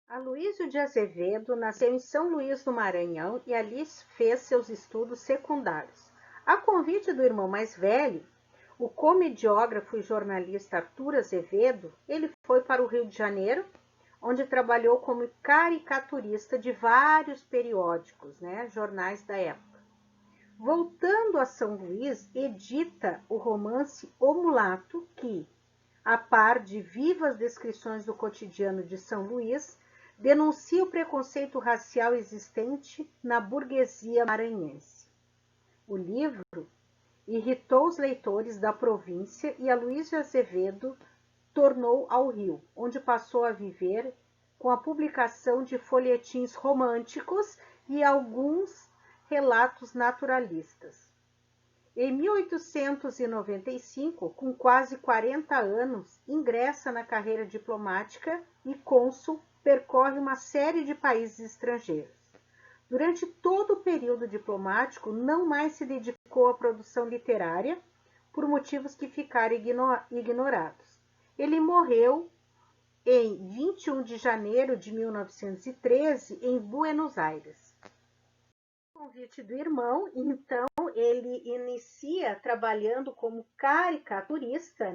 Aloísio de Azevedo nasceu em São Luís do Maranhão e ali fez seus estudos secundários. A convite do irmão mais velho, o comediógrafo e jornalista Arthur Azevedo, ele foi para o Rio de Janeiro, onde trabalhou como caricaturista de vários periódicos, jornais da época. Voltando a São Luís, edita o romance O Mulato, que, a par de vivas descrições do cotidiano de São Luís, denuncia o preconceito racial existente na burguesia maranhense. O livro irritou os leitores da província e Aloísio Azevedo tornou ao Rio, onde passou a viver com a publicação de folhetins românticos e alguns relatos naturalistas. Em 1895, com quase 40 anos, ingressa na carreira diplomática e cônsul percorre uma série de países estrangeiros. Durante todo o período diplomático, não mais se dedicou à produção literária, por motivos que ficaram ignorados. Ele morreu em 21 de janeiro de 1913, em Buenos Aires. Convite do irmão, então ele inicia trabalhando como caricaturista,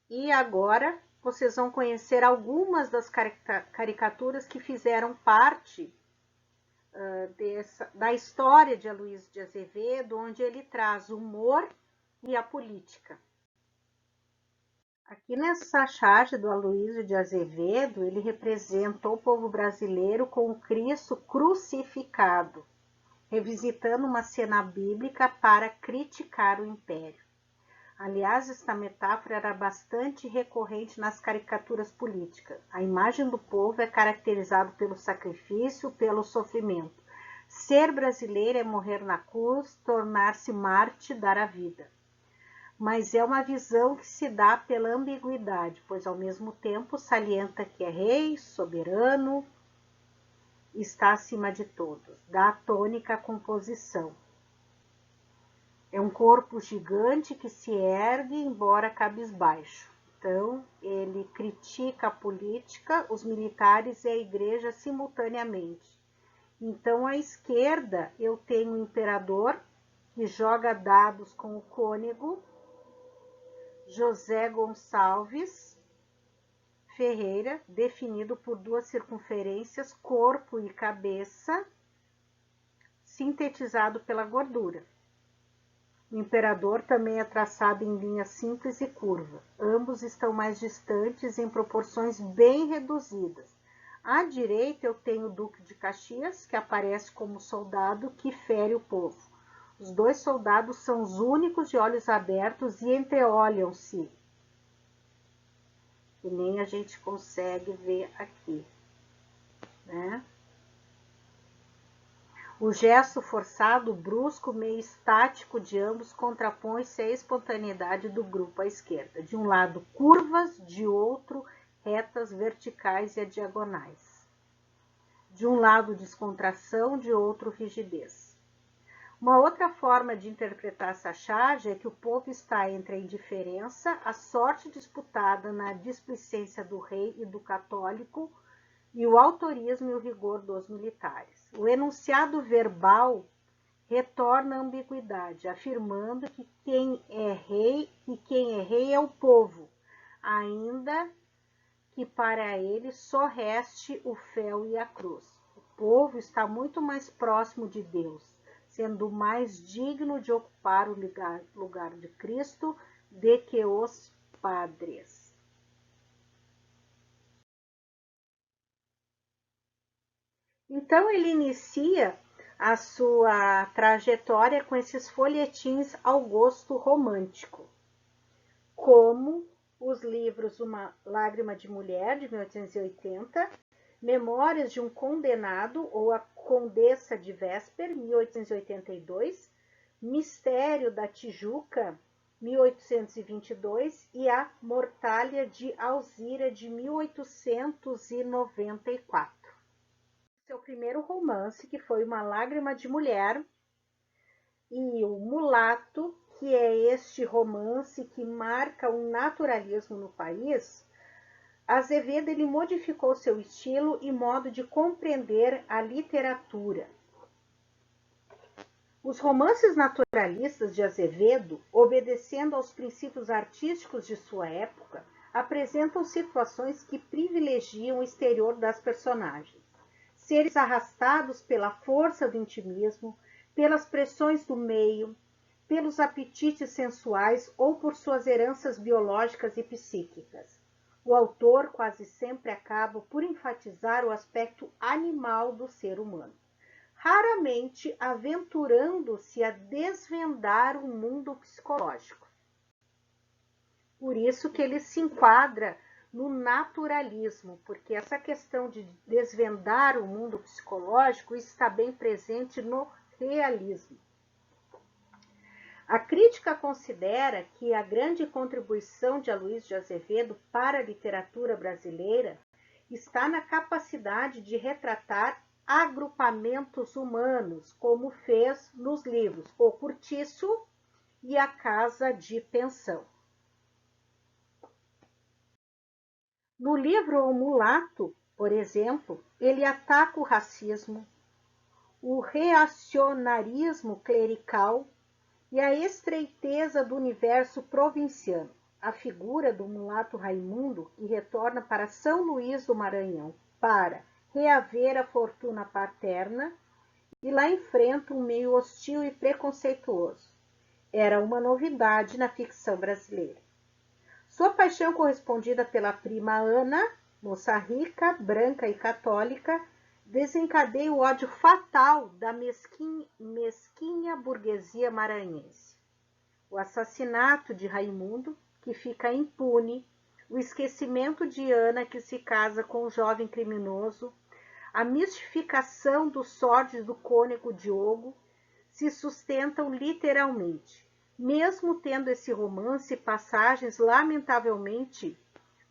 E agora vocês vão conhecer algumas das caricaturas que fizeram parte da história de Aloísio de Azevedo, onde ele traz o humor e a política. Aqui nessa charge do Aloísio de Azevedo, ele representa o povo brasileiro com o Cristo crucificado, revisitando uma cena bíblica para criticar o império. Aliás, esta metáfora era bastante recorrente nas caricaturas políticas. A imagem do povo é caracterizada pelo sacrifício, pelo sofrimento. Ser brasileiro é morrer na cruz, tornar-se mártir, dar a vida. Mas é uma visão que se dá pela ambiguidade, pois ao mesmo tempo salienta que é rei, soberano, está acima de todos, dá a tônica à composição. É um corpo gigante que se ergue, embora cabisbaixo. Então, ele critica a política, os militares e a igreja simultaneamente. Então, à esquerda, eu tenho o imperador, que joga dados com o cônego, José Gonçalves Ferreira, definido por duas circunferências, corpo e cabeça, sintetizado pela gordura. O imperador também é traçado em linha simples e curva. Ambos estão mais distantes em proporções bem reduzidas. À direita eu tenho o Duque de Caxias, que aparece como soldado que fere o povo. Os dois soldados são os únicos de olhos abertos e entreolham-se, que nem a gente consegue ver aqui, O gesto forçado, brusco, meio estático de ambos contrapõe-se à espontaneidade do grupo à esquerda. De um lado, curvas, de outro, retas verticais e diagonais. De um lado, descontração, de outro, rigidez. Uma outra forma de interpretar essa charge é que o povo está entre a indiferença, a sorte disputada na displicência do rei e do católico, e o autorismo e o rigor dos militares. O enunciado verbal retorna a ambiguidade, afirmando que quem é rei é o povo, ainda que para ele só reste o fel e a cruz. O povo está muito mais próximo de Deus, sendo mais digno de ocupar o lugar de Cristo do que os padres. Então, ele inicia a sua trajetória com esses folhetins ao gosto romântico, como os livros Uma Lágrima de Mulher, de 1880, Memórias de um Condenado, ou A Condessa de Vesper, 1882, Mistério da Tijuca, 1822, e A Mortalha de Alzira, de 1894. Seu primeiro romance, que foi Uma Lágrima de Mulher, e O Mulato, que é este romance que marca um naturalismo no país, Azevedo ele modificou seu estilo e modo de compreender a literatura. Os romances naturalistas de Azevedo, obedecendo aos princípios artísticos de sua época, apresentam situações que privilegiam o exterior das personagens. Seres arrastados pela força do intimismo, pelas pressões do meio, pelos apetites sensuais ou por suas heranças biológicas e psíquicas. O autor quase sempre acaba por enfatizar o aspecto animal do ser humano, raramente aventurando-se a desvendar o mundo psicológico. Por isso que ele se enquadra no naturalismo, porque essa questão de desvendar o mundo psicológico está bem presente no realismo. A crítica considera que a grande contribuição de Aloysio de Azevedo para a literatura brasileira está na capacidade de retratar agrupamentos humanos, como fez nos livros O Cortiço e A Casa de Pensão. No livro O Mulato, por exemplo, ele ataca o racismo, o reacionarismo clerical e a estreiteza do universo provinciano. A figura do mulato Raimundo, que retorna para São Luís do Maranhão para reaver a fortuna paterna e lá enfrenta um meio hostil e preconceituoso. Era uma novidade na ficção brasileira. Sua paixão correspondida pela prima Ana, moça rica, branca e católica, desencadeia o ódio fatal da mesquinha burguesia maranhense. O assassinato de Raimundo, que fica impune, o esquecimento de Ana, que se casa com um jovem criminoso, a mistificação do sórdido cônego Diogo, se sustentam literalmente, mesmo tendo esse romance passagens lamentavelmente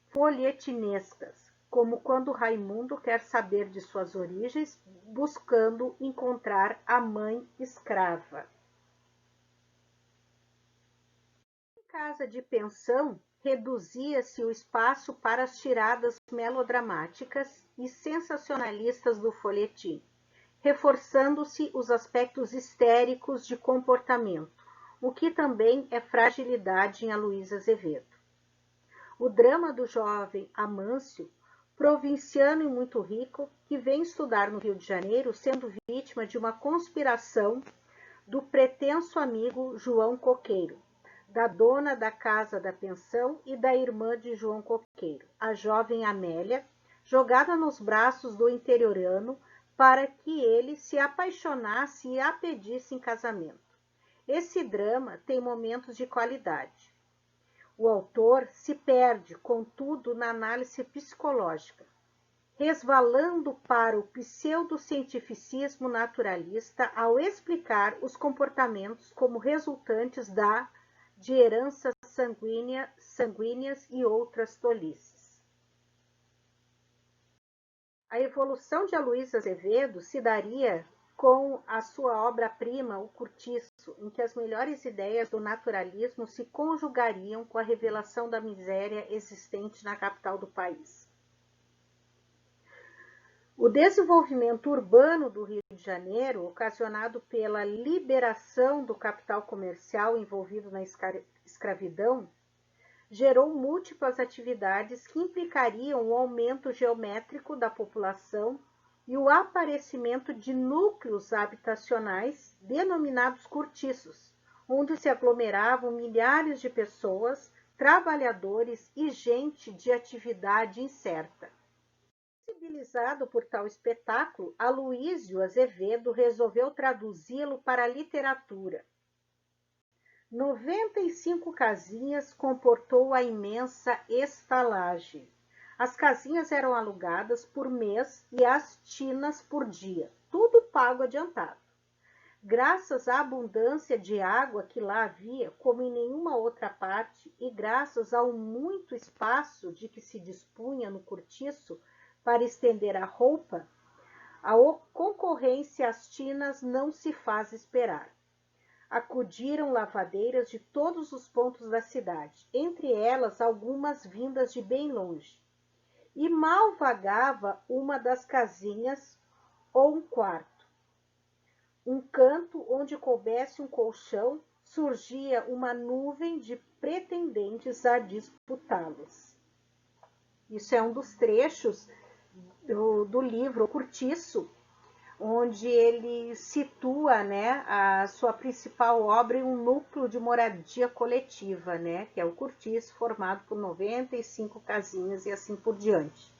folhetinescas, como quando Raimundo quer saber de suas origens, buscando encontrar a mãe escrava. Em Casa de Pensão, reduzia-se o espaço para as tiradas melodramáticas e sensacionalistas do folhetim, reforçando-se os aspectos histéricos de comportamento, o que também é fragilidade em Aloysio Azevedo. O drama do jovem Amâncio, provinciano e muito rico, que vem estudar no Rio de Janeiro, sendo vítima de uma conspiração do pretenso amigo João Coqueiro, da dona da casa da pensão e da irmã de João Coqueiro, a jovem Amélia, jogada nos braços do interiorano para que ele se apaixonasse e a pedisse em casamento. Esse drama tem momentos de qualidade. O autor se perde, contudo, na análise psicológica, resvalando para o pseudocientificismo naturalista ao explicar os comportamentos como resultantes de heranças sanguíneas e outras tolices. A evolução de Aloysio Azevedo se daria com a sua obra-prima, O Cortiço, em que as melhores ideias do naturalismo se conjugariam com a revelação da miséria existente na capital do país. O desenvolvimento urbano do Rio de Janeiro, ocasionado pela liberação do capital comercial envolvido na escravidão, gerou múltiplas atividades que implicariam o aumento geométrico da população e o aparecimento de núcleos habitacionais denominados cortiços, onde se aglomeravam milhares de pessoas, trabalhadores e gente de atividade incerta. Sensibilizado por tal espetáculo, Aloysio Azevedo resolveu traduzi-lo para a literatura. 95 casinhas comportou a imensa estalagem. As casinhas eram alugadas por mês e as tinas por dia, tudo pago adiantado. Graças à abundância de água que lá havia, como em nenhuma outra parte, e graças ao muito espaço de que se dispunha no cortiço para estender a roupa, a concorrência às tinas não se faz esperar. Acudiram lavadeiras de todos os pontos da cidade, entre elas algumas vindas de bem longe. e mal vagava uma das casinhas ou um quarto. Um canto onde coubesse um colchão, surgia uma nuvem de pretendentes a disputá-los. Isso é um dos trechos do livro O Cortiço, onde ele situa, né, a sua principal obra em um núcleo de moradia coletiva, né, que é o Cortiço, formado por 95 casinhas e assim por diante.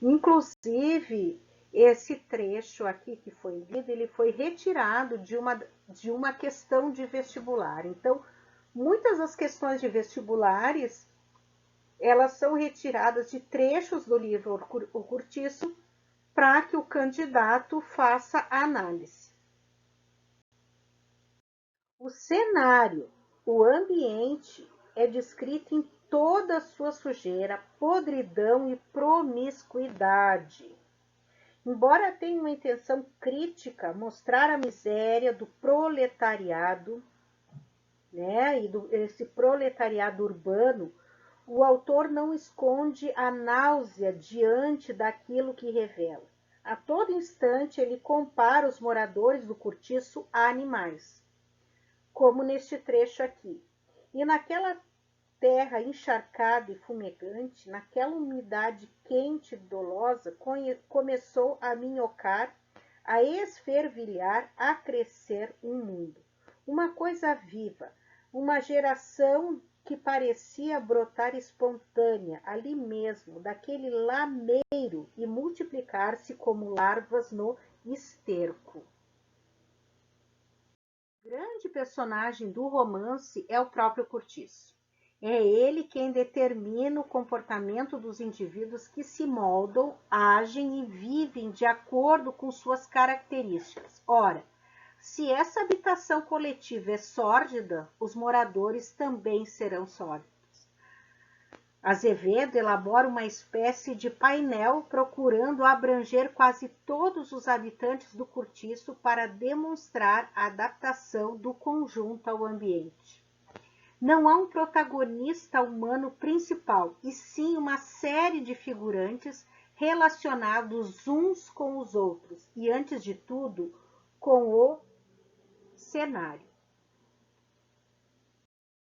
Inclusive, esse trecho aqui que foi lido, ele foi retirado de uma questão de vestibular. Então, muitas das questões de vestibulares, elas são retiradas de trechos do livro O Cortiço para que o candidato faça a análise. O cenário, o ambiente é descrito em toda a sua sujeira, podridão e promiscuidade. Embora tenha uma intenção crítica, mostrar a miséria do proletariado, né, e esse proletariado urbano, o autor não esconde a náusea diante daquilo que revela. A todo instante ele compara os moradores do cortiço a animais, como neste trecho aqui. E naquela terra encharcada e fumegante, naquela umidade quente e dolosa, começou a minhocar, a esfervilhar, a crescer um mundo. Uma coisa viva, uma geração que parecia brotar espontânea, ali mesmo, daquele lameiro e multiplicar-se como larvas no esterco. O grande personagem do romance é o próprio Cortiço. É ele quem determina o comportamento dos indivíduos que se moldam, agem e vivem de acordo com suas características. Ora, se essa habitação coletiva é sórdida, os moradores também serão sórdidos. Azevedo elabora uma espécie de painel procurando abranger quase todos os habitantes do cortiço para demonstrar a adaptação do conjunto ao ambiente. Não há um protagonista humano principal, e sim uma série de figurantes relacionados uns com os outros e, antes de tudo, com o cenário.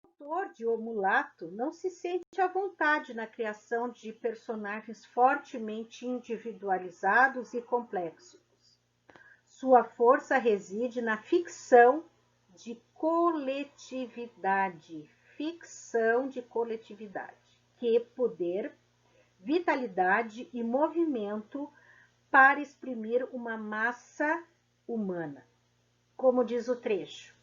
O autor de O Mulato não se sente à vontade na criação de personagens fortemente individualizados e complexos. Sua força reside na ficção de coletividade, que poder, vitalidade e movimento para exprimir uma massa humana. Como diz o trecho,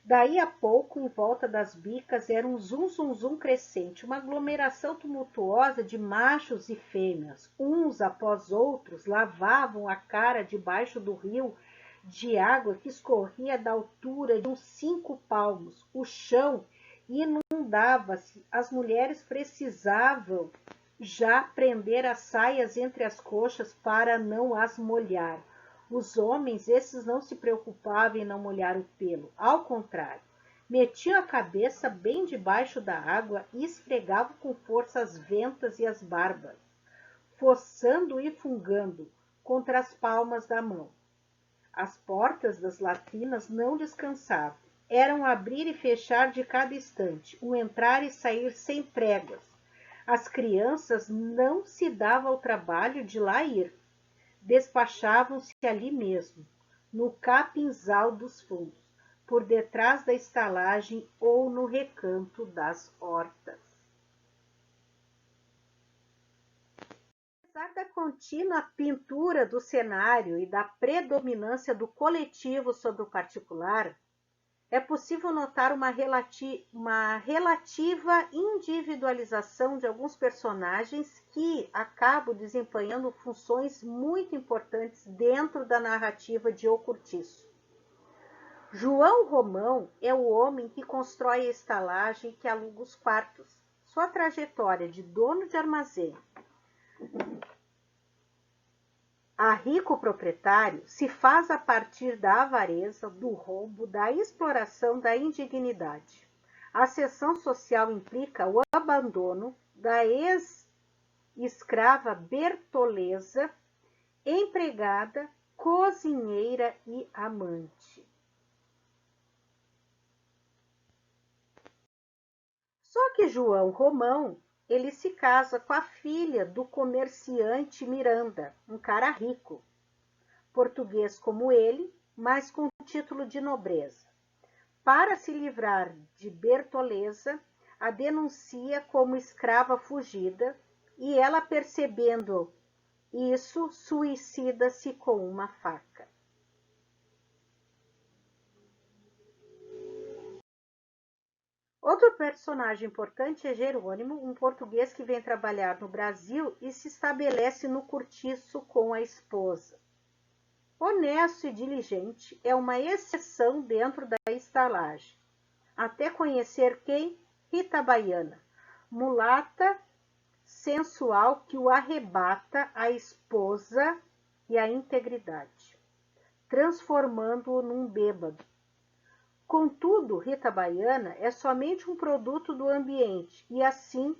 daí a pouco, em volta das bicas, era um zum-zum-zum crescente, uma aglomeração tumultuosa de machos e fêmeas. Uns após outros lavavam a cara debaixo do rio de água que escorria da altura de uns 5 palmos. O chão inundava-se. As mulheres precisavam já prender as saias entre as coxas para não as molhar. Os homens, esses não se preocupavam em não molhar o pelo. Ao contrário, metiam a cabeça bem debaixo da água e esfregavam com força as ventas e as barbas, fossando e fungando contra as palmas da mão. As portas das latrinas não descansavam. Era um abrir e fechar de cada instante, um entrar e sair sem tréguas. As crianças não se davam ao trabalho de lá ir. Despachavam-se ali mesmo, no capinzal dos fundos, por detrás da estalagem ou no recanto das hortas. Apesar da contínua pintura do cenário e da predominância do coletivo sobre o particular, é possível notar uma relativa individualização de alguns personagens que acabam desempenhando funções muito importantes dentro da narrativa de O Cortiço. João Romão é o homem que constrói a estalagem que aluga os quartos. Sua trajetória de dono de armazém a rico proprietário se faz a partir da avareza, do roubo, da exploração, da indignidade. A ascensão social implica o abandono da escrava bertoleza, empregada, cozinheira e amante. Só que João Romão, ele se casa com a filha do comerciante Miranda, um cara rico, português como ele, mas com título de nobreza. Para se livrar de Bertoleza, a denuncia como escrava fugida e ela, percebendo isso, suicida-se com uma faca. Outro personagem importante é Jerônimo, um português que vem trabalhar no Brasil e se estabelece no cortiço com a esposa. Honesto e diligente, é uma exceção dentro da estalagem. Até conhecer quem? Rita Baiana, mulata sensual que o arrebata a esposa e a integridade, transformando-o num bêbado. Contudo, Rita Baiana é somente um produto do ambiente e, assim,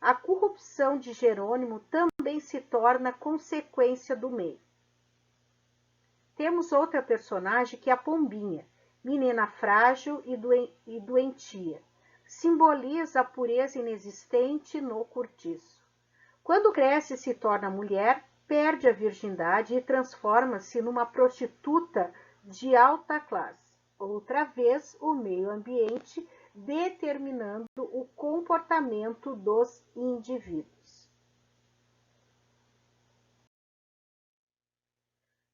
a corrupção de Jerônimo também se torna consequência do meio. Temos outra personagem que é a Pombinha, menina frágil e doentia. Simboliza a pureza inexistente no cortiço. Quando cresce e se torna mulher, perde a virgindade e transforma-se numa prostituta de alta classe. Outra vez, o meio ambiente determinando o comportamento dos indivíduos.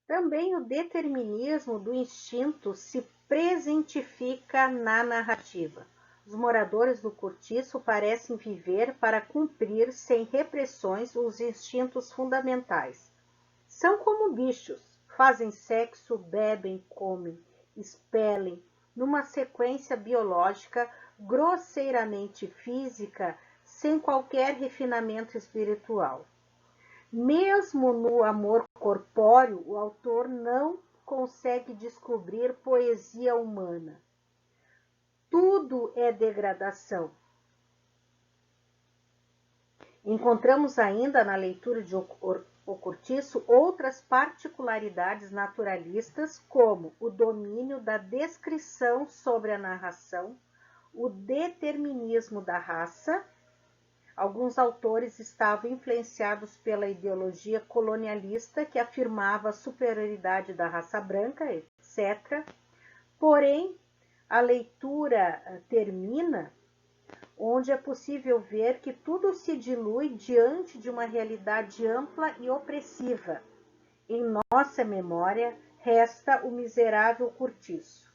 Também o determinismo do instinto se presentifica na narrativa. Os moradores do cortiço parecem viver para cumprir sem repressões os instintos fundamentais. São como bichos, fazem sexo, bebem, comem, expelem, numa sequência biológica grosseiramente física, sem qualquer refinamento espiritual. Mesmo no amor corpóreo, o autor não consegue descobrir poesia humana. Tudo é degradação. Encontramos ainda na leitura de O Cortiço outras particularidades naturalistas, como o domínio da descrição sobre a narração, o determinismo da raça. Alguns autores estavam influenciados pela ideologia colonialista que afirmava a superioridade da raça branca, etc. Porém, a leitura termina onde é possível ver que tudo se dilui diante de uma realidade ampla e opressiva. Em nossa memória resta o miserável cortiço,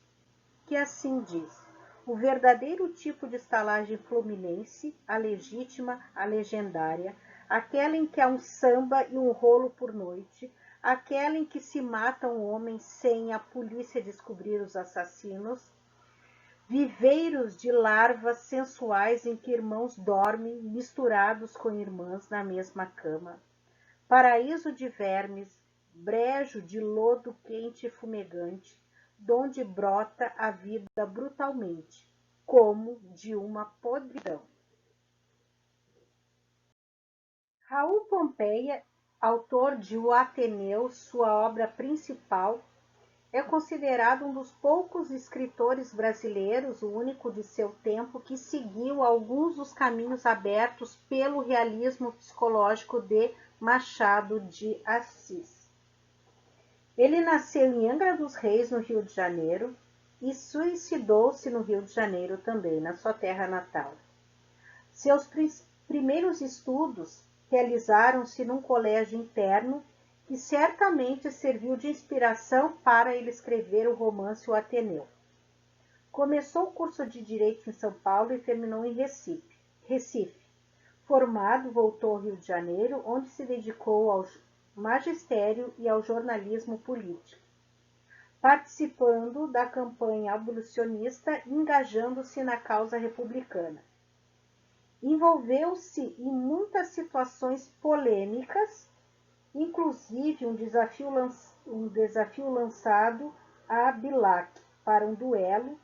que assim diz: o verdadeiro tipo de estalagem fluminense, a legítima, a legendária, aquela em que há um samba e um rolo por noite, aquela em que se mata um homem sem a polícia descobrir os assassinos, viveiros de larvas sensuais em que irmãos dormem misturados com irmãs na mesma cama, paraíso de vermes, brejo de lodo quente e fumegante, donde brota a vida brutalmente, como de uma podridão. Raul Pompeia, autor de O Ateneu, sua obra principal, é considerado um dos poucos escritores brasileiros, o único de seu tempo, que seguiu alguns dos caminhos abertos pelo realismo psicológico de Machado de Assis. Ele nasceu em Angra dos Reis, no Rio de Janeiro, e suicidou-se no Rio de Janeiro também, na sua terra natal. Seus primeiros estudos realizaram-se num colégio interno que certamente serviu de inspiração para ele escrever o romance O Ateneu. Começou o curso de Direito em São Paulo e terminou em Recife. Formado, voltou ao Rio de Janeiro, onde se dedicou ao magistério e ao jornalismo político, participando da campanha abolicionista e engajando-se na causa republicana. Envolveu-se em muitas situações polêmicas, inclusive um desafio lançado a Bilac para um duelo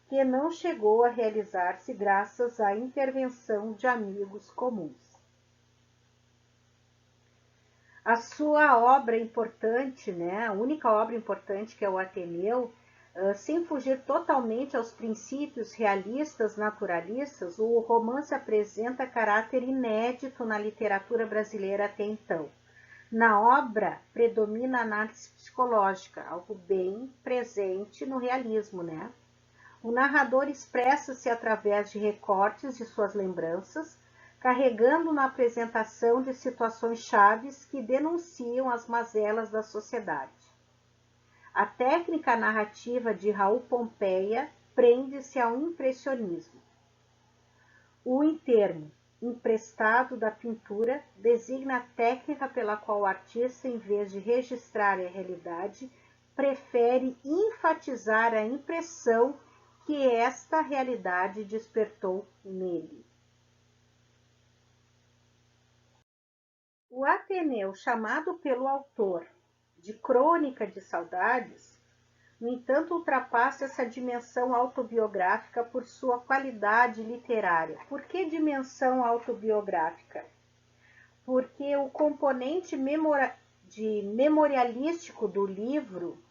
que não chegou a realizar-se graças à intervenção de amigos comuns. A sua obra importante, né, a única obra importante, que é o Ateneu, sem fugir totalmente aos princípios realistas, naturalistas, o romance apresenta caráter inédito na literatura brasileira até então. Na obra predomina a análise psicológica, algo bem presente no realismo, né? O narrador expressa-se através de recortes de suas lembranças, carregando na apresentação de situações chaves que denunciam as mazelas da sociedade. A técnica narrativa de Raul Pompeia prende-se ao impressionismo. O termo emprestado da pintura designa a técnica pela qual o artista, em vez de registrar a realidade, prefere enfatizar a impressão que esta realidade despertou nele. O Ateneu, chamado pelo autor de Crônica de Saudades, no entanto, ultrapassa essa dimensão autobiográfica por sua qualidade literária. Por que dimensão autobiográfica? Porque o componente memorialístico do livro,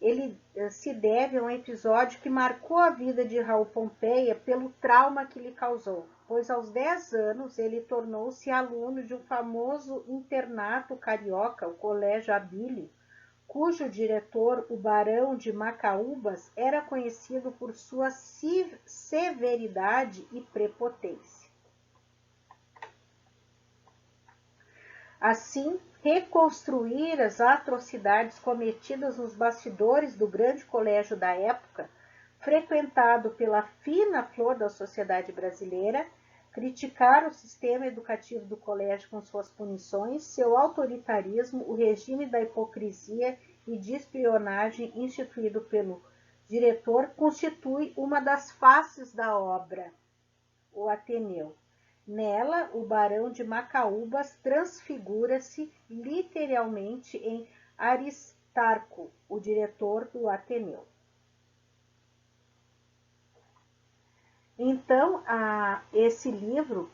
ele se deve a um episódio que marcou a vida de Raul Pompeia pelo trauma que lhe causou, pois aos 10 anos ele tornou-se aluno de um famoso internato carioca, o Colégio Abílio, cujo diretor, o Barão de Macaúbas, era conhecido por sua severidade e prepotência. Assim, reconstruir as atrocidades cometidas nos bastidores do grande colégio da época, frequentado pela fina flor da sociedade brasileira, criticar o sistema educativo do colégio com suas punições, seu autoritarismo, o regime da hipocrisia e de espionagem instituído pelo diretor, constitui uma das faces da obra, o Ateneu. Nela, o Barão de Macaúbas transfigura-se literalmente em Aristarco, o diretor do Ateneu. Então, esse livro,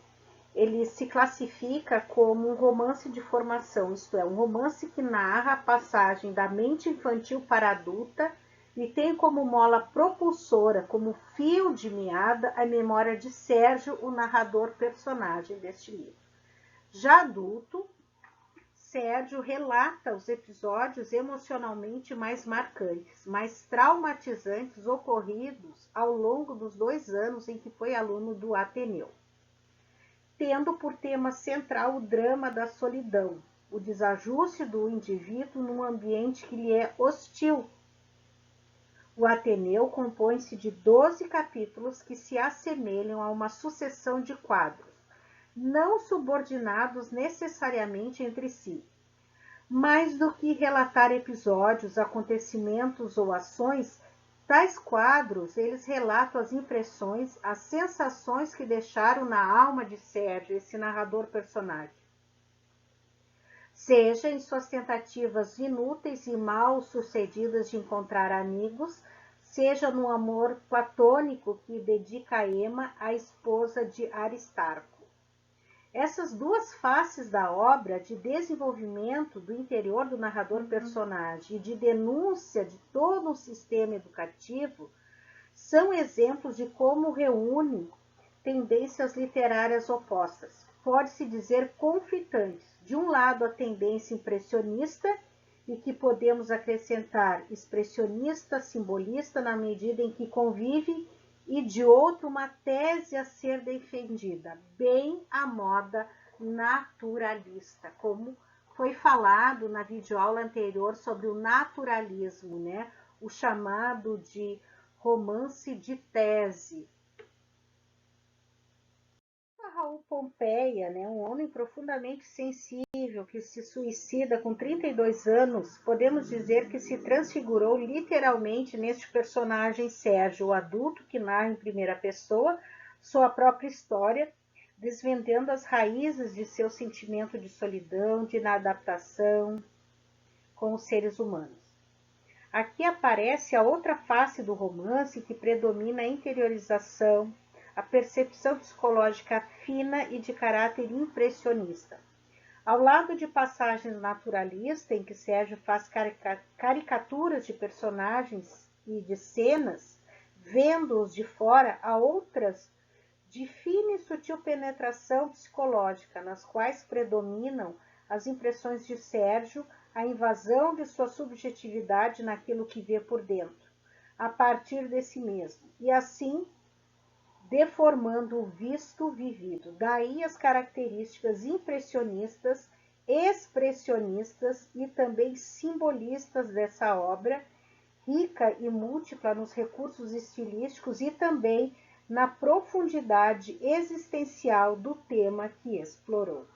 ele se classifica como um romance de formação, isto é, um romance que narra a passagem da mente infantil para a adulta e tem como mola propulsora, como fio de meada, a memória de Sérgio, o narrador personagem deste livro. Já adulto, Sérgio relata os episódios emocionalmente mais marcantes, mais traumatizantes ocorridos ao longo dos 2 anos em que foi aluno do Ateneu, tendo por tema central o drama da solidão, o desajuste do indivíduo num ambiente que lhe é hostil. O Ateneu compõe-se de 12 capítulos que se assemelham a uma sucessão de quadros, não subordinados necessariamente entre si. Mais do que relatar episódios, acontecimentos ou ações, tais quadros, eles relatam as impressões, as sensações que deixaram na alma de Sérgio, esse narrador personagem. Seja em suas tentativas inúteis e mal sucedidas de encontrar amigos, seja no amor platônico que dedica a Ema, a esposa de Aristarco. Essas duas faces da obra, de desenvolvimento do interior do narrador personagem e de denúncia de todo um sistema educativo, são exemplos de como reúne tendências literárias opostas, pode-se dizer conflitantes. De um lado, a tendência impressionista, e que podemos acrescentar expressionista, simbolista, na medida em que convive, e de outro, uma tese a ser defendida, bem à moda naturalista, como foi falado na videoaula anterior sobre o naturalismo, né? O chamado de romance de tese. Raul Pompeia, né, um homem profundamente sensível que se suicida com 32 anos, podemos dizer que se transfigurou literalmente neste personagem Sérgio, o adulto que narra em primeira pessoa sua própria história, desvendando as raízes de seu sentimento de solidão, de inadaptação com os seres humanos. Aqui aparece a outra face do romance que predomina a interiorização, a percepção psicológica fina e de caráter impressionista. Ao lado de passagens naturalistas, em que Sérgio faz caricaturas de personagens e de cenas, vendo-os de fora, há outras de fina e sutil penetração psicológica, nas quais predominam as impressões de Sérgio, a invasão de sua subjetividade naquilo que vê por dentro, a partir de si mesmo, e assim deformando o visto vivido. Daí as características impressionistas, expressionistas e também simbolistas dessa obra, rica e múltipla nos recursos estilísticos e também na profundidade existencial do tema que explorou.